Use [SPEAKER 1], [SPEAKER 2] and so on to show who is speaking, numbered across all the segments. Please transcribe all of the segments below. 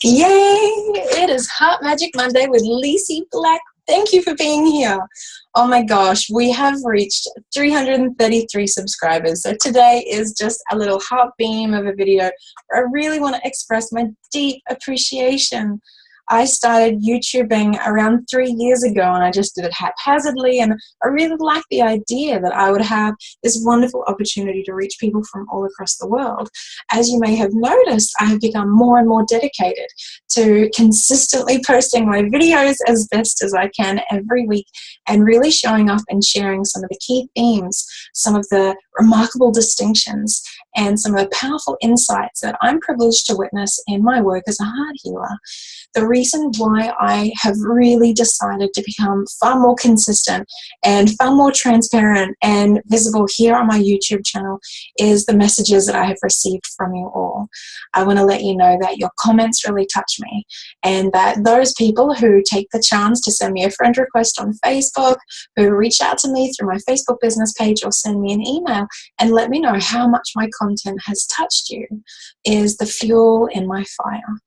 [SPEAKER 1] Yay! It is Heart Magic Monday with Lysa Black. Thank you for being here. Oh my gosh, we have reached 333 subscribers. So today is just a little heart beam of a video where I really want to express my deep appreciation. I started YouTubing around 3 years ago and I just did it haphazardly, and I really liked the idea that I would have this wonderful opportunity to reach people from all across the world. As you may have noticed, I have become more and more dedicated to consistently posting my videos as best as I can every week and really showing up and sharing some of the key themes, some of the remarkable distinctions, and some of the powerful insights that I'm privileged to witness in my work as a heart healer. The reason why I have really decided to become far more consistent and far more transparent and visible here on my YouTube channel is the messages that I have received from you all. I want to let you know that your comments really touch me, and that those people who take the chance to send me a friend request on Facebook, who reach out to me through my Facebook business page or send me an email and let me know how much my content has touched you, is the fuel in my fire.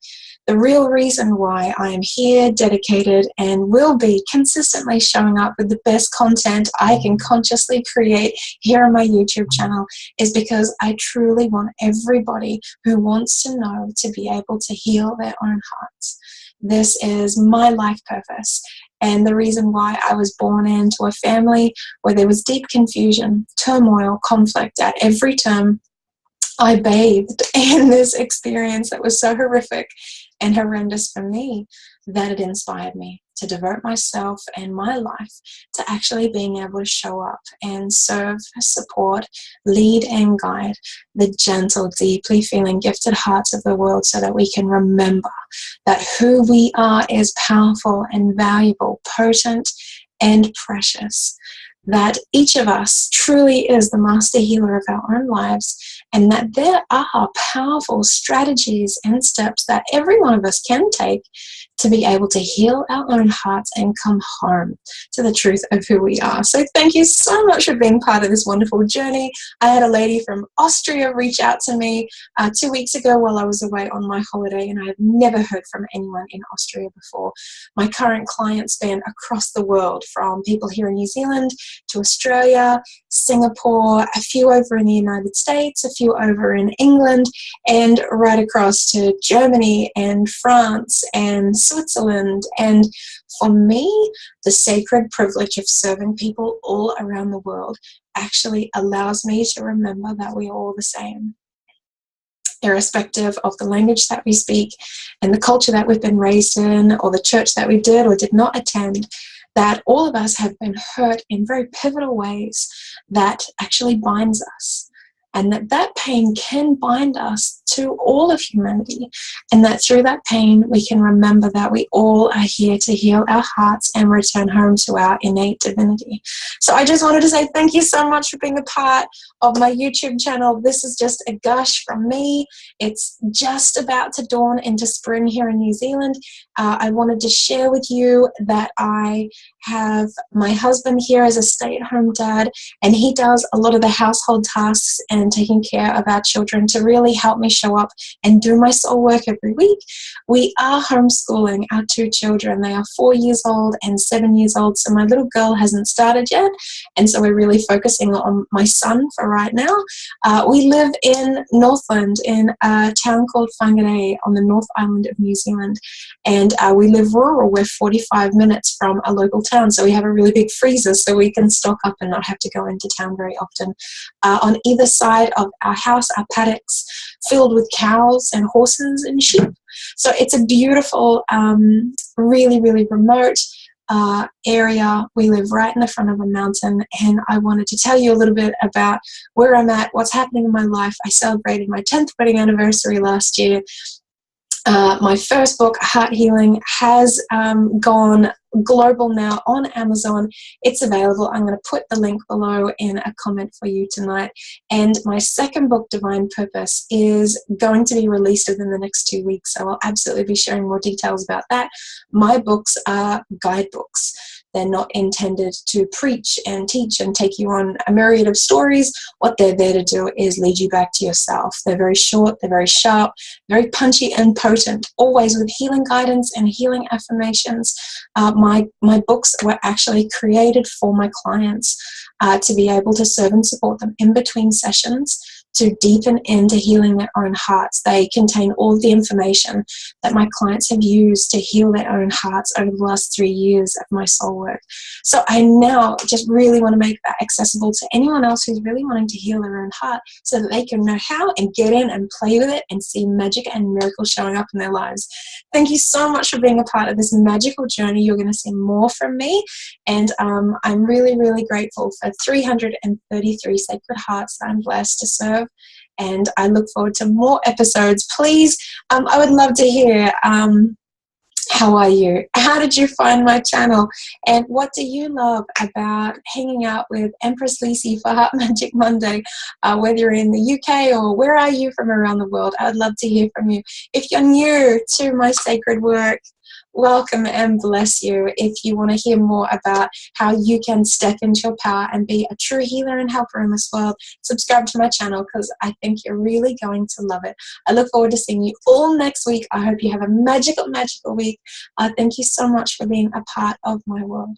[SPEAKER 1] The real reason why I am here, dedicated, and will be consistently showing up with the best content I can consciously create here on my YouTube channel is because I truly want everybody who wants to know to be able to heal their own hearts. This is my life purpose, and the reason why I was born into a family where there was deep confusion, turmoil, conflict at every turn. I bathed in this experience that was so horrific and horrendous for me that it inspired me to devote myself and my life to actually being able to show up and serve, support, lead, and guide the gentle, deeply feeling, gifted hearts of the world so that we can remember that who we are is powerful and valuable, potent and precious. That each of us truly is the master healer of our own lives, and that there are powerful strategies and steps that every one of us can take to be able to heal our own hearts and come home to the truth of who we are. So thank you so much for being part of this wonderful journey. I had a lady from Austria reach out to me 2 weeks ago while I was away on my holiday, and I have never heard from anyone in Austria before. My current clients span across the world, from people here in New Zealand to Australia, Singapore, a few over in the United States, a few over in England, and right across to Germany and France and Switzerland. And for me, the sacred privilege of serving people all around the world actually allows me to remember that we are all the same, irrespective of the language that we speak and the culture that we've been raised in, or the church that we did or did not attend. That all of us have been hurt in very pivotal ways that actually binds us, and that pain can bind us to all of humanity, and that through that pain we can remember that we all are here to heal our hearts and return home to our innate divinity. So I just wanted to say thank you so much for being a part of my YouTube channel. This is just a gush from me. It's just about to dawn into spring here in New Zealand. I wanted to share with you that I have my husband here as a stay-at-home dad, and he does a lot of the household tasks and taking care of our children to really help me show up and do my soul work every week. We are homeschooling our 2 children. They are 4 years old and 7 years old, so my little girl hasn't started yet, and so we're really focusing on my son for right now. We live in Northland, in a town called Whangarei on the North Island of New Zealand, and we live rural. We're 45 minutes from a local town, so we have a really big freezer so we can stock up and not have to go into town very often. On either side of our house are paddocks filled with cows and horses and sheep. So it's a beautiful, really, really remote area. We live right in the front of a mountain, and I wanted to tell you a little bit about where I'm at, what's happening in my life. I celebrated my 10th wedding anniversary last year. My first book, Heart Healing, has gone global now on Amazon. It's available. I'm going to put the link below in a comment for you tonight. And my second book, Divine Purpose, is going to be released within the next 2 weeks. So I'll absolutely be sharing more details about that. My books are guidebooks They're not intended to preach and teach and take you on a myriad of stories. What they're there to do is lead you back to yourself. They're very short, they're very sharp, very punchy and potent, always with healing guidance and healing affirmations. My books were actually created for my clients to be able to serve and support them in between sessions, to deepen into healing their own hearts. They contain all of the information that my clients have used to heal their own hearts over the last 3 years of my soul work. So I now just really want to make that accessible to anyone else who's really wanting to heal their own heart, so that they can know how and get in and play with it and see magic and miracles showing up in their lives. Thank you so much for being a part of this magical journey. You're going to see more from me, and I'm really, really grateful for 333 sacred hearts that I'm blessed to serve. And I look forward to more episodes. Please, I would love to hear, how are you? How did you find my channel? And what do you love about hanging out with Empress Lysa for Heart Magic Monday? Whether you're in the UK or where are you from around the world, I would love to hear from you. If you're new to my sacred work, welcome and bless you. If you want to hear more about how you can step into your power and be a true healer and helper in this world, subscribe to my channel, because I think you're really going to love it. I look forward to seeing you all next week. I hope you have a magical, magical week. Thank you so much for being a part of my world.